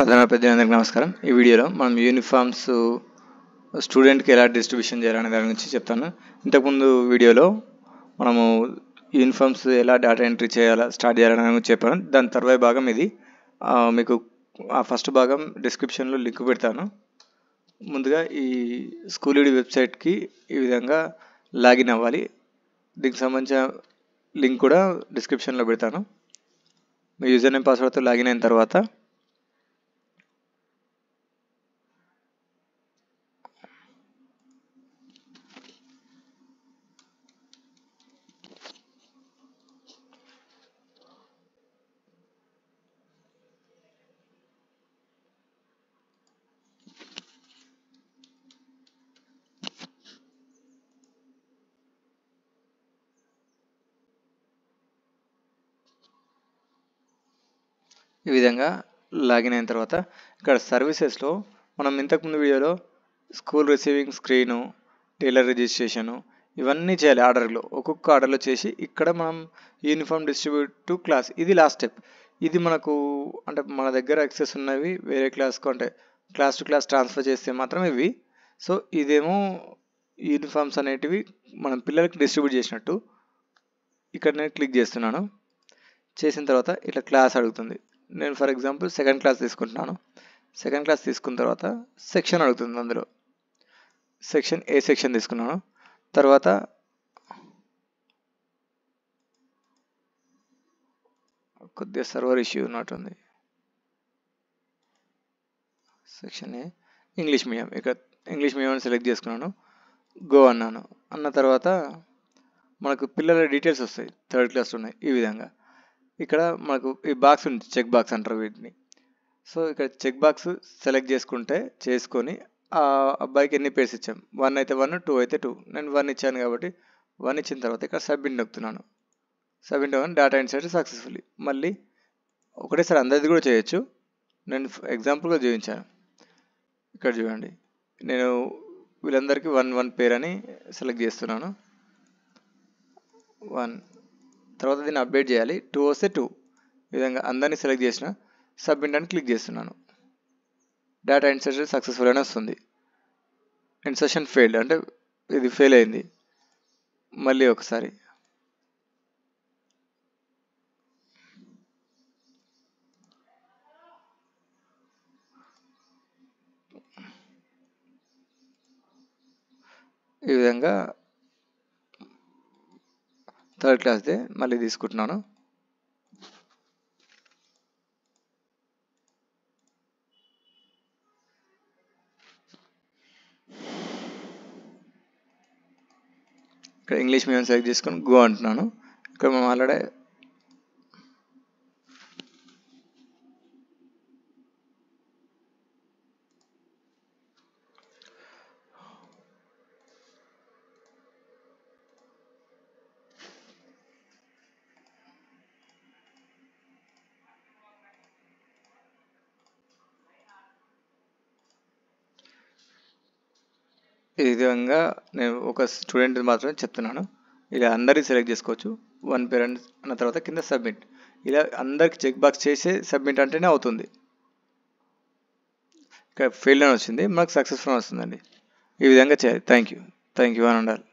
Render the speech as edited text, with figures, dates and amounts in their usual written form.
సాధారణ ప్రజలందరికీ నమస్కారం. ఈ వీడియోలో మనం యూనిఫామ్స్ స్టూడెంట్కి ఎలా డిస్ట్రిబ్యూషన్ చేయాలనే దాని గురించి చెప్తాను. ఇంతకుముందు వీడియోలో మనము యూనిఫామ్స్ ఎలా డేటా ఎంట్రీ చేయాలా స్టార్ట్ చేయాలనే దాని గురించి చెప్పాను. దాని తర్వాత భాగం ఇది. మీకు ఆ ఫస్ట్ భాగం డిస్క్రిప్షన్లో లింక్ పెడతాను. ముందుగా ఈ స్కూల్ ఐడి వెబ్సైట్కి ఈ విధంగా లాగిన్ అవ్వాలి. దీనికి సంబంధించిన లింక్ కూడా డిస్క్రిప్షన్లో పెడతాను. మీ యూజర్ నేమ్ పాస్వర్డ్తో లాగిన్ అయిన తర్వాత ఈ విధంగా లాగిన్ అయిన తర్వాత ఇక్కడ సర్వీసెస్లో మనం ఇంతకుముందు వీడియోలో school receiving screen, tailor registration ఇవన్నీ చేయాలి. ఆర్డర్లో ఒక్కొక్క ఆర్డర్లో చేసి ఇక్కడ మనం యూనిఫామ్ డిస్ట్రిబ్యూట్ టు క్లాస్, ఇది లాస్ట్ స్టెప్. ఇది మనకు అంటే మన దగ్గర యాక్సెస్ ఉన్నవి వేరే క్లాస్కు అంటే క్లాస్ టు క్లాస్ ట్రాన్స్ఫర్ చేస్తే మాత్రం ఇవి. సో ఇదేమో యూనిఫామ్స్ అనేటివి మనం పిల్లలకి డిస్ట్రిబ్యూట్ చేసినట్టు. ఇక్కడ నేను క్లిక్ చేస్తున్నాను. చేసిన తర్వాత ఇట్లా క్లాస్ అడుగుతుంది. నేను ఫర్ ఎగ్జాంపుల్ సెకండ్ క్లాస్ తీసుకుంటున్నాను. సెకండ్ క్లాస్ తీసుకున్న తర్వాత సెక్షన్ అడుగుతుంది. అందులో సెక్షన్ ఏ సెక్షన్ తీసుకున్నాను. తర్వాత కొద్దిగా సర్వర్ ఇష్యూ ఉన్నట్టుంది. సెక్షన్ ఏ ఇంగ్లీష్ మీడియం, ఇక్కడ ఇంగ్లీష్ మీడియం సెలెక్ట్ చేసుకున్నాను. గో అన్నాను. అన్న తర్వాత మనకు పిల్లల డీటెయిల్స్ వస్తాయి. థర్డ్ క్లాస్ ఉన్నాయి. ఈ విధంగా ఇక్కడ మనకు ఈ బాక్స్ ఉంది, చెక్ బాక్స్ అంటారు వీటిని. సో ఇక్కడ చెక్ బాక్స్ సెలెక్ట్ చేసుకొని ఆ అబ్బాయికి ఎన్ని పేర్స్ ఇచ్చాం, 1 అయితే 1, 2 అయితే 2. నేను 1 ఇచ్చాను కాబట్టి 1 ఇచ్చిన తర్వాత ఇక్కడ సబ్మిట్ నొక్కుతున్నాను. సబ్మిట్ అవ్వగానే డేటా ఇన్సర్ట్ సక్సెస్ఫుల్లీ. మళ్ళీ ఒకటేసారి అందరిది కూడా చేయొచ్చు. నేను ఎగ్జాంపుల్గా చూపించాను. ఇక్కడ చూడండి, నేను వీళ్ళందరికీ 1 పేర్ అని సెలెక్ట్ చేస్తున్నాను. 1 తర్వాత దీన్ని అప్డేట్ చేయాలి. 2 వస్తే 2. ఈ విధంగా అందరినీ సెలెక్ట్ చేసిన సబ్మిట్ అని క్లిక్ చేస్తున్నాను. డేటా ఇన్సర్షన్ సక్సెస్ఫుల్ అని వస్తుంది. ఇన్సర్షన్ ఫెయిల్డ్ అంటే ఇది ఫెయిల్ అయింది. మళ్ళీ ఒకసారి ఈ విధంగా థర్డ్ క్లాస్దే మళ్ళీ తీసుకుంటున్నాను. ఇక్కడ ఇంగ్లీష్ మీడియం సెలెక్ట్ చేసుకొని గో అంటున్నాను. ఇక్కడ మనం ఆల్రెడీ ఈ విధంగా నేను ఒక స్టూడెంట్ మాత్రమే చెప్తున్నాను. ఇలా అందరికీ సెలెక్ట్ చేసుకోవచ్చు. 1 పేర్ అన్న తర్వాత కింద సబ్మిట్. ఇలా అందరికి చెక్ బాక్స్ చేసి సబ్మిట్ అంటేనే అవుతుంది. ఇక్కడ ఫెయిల్ అని వచ్చింది, మనకు సక్సెస్ఫుల్ వస్తుందండి. ఈ విధంగా చేయాలి. థ్యాంక్ యూ అని ఉండాలి.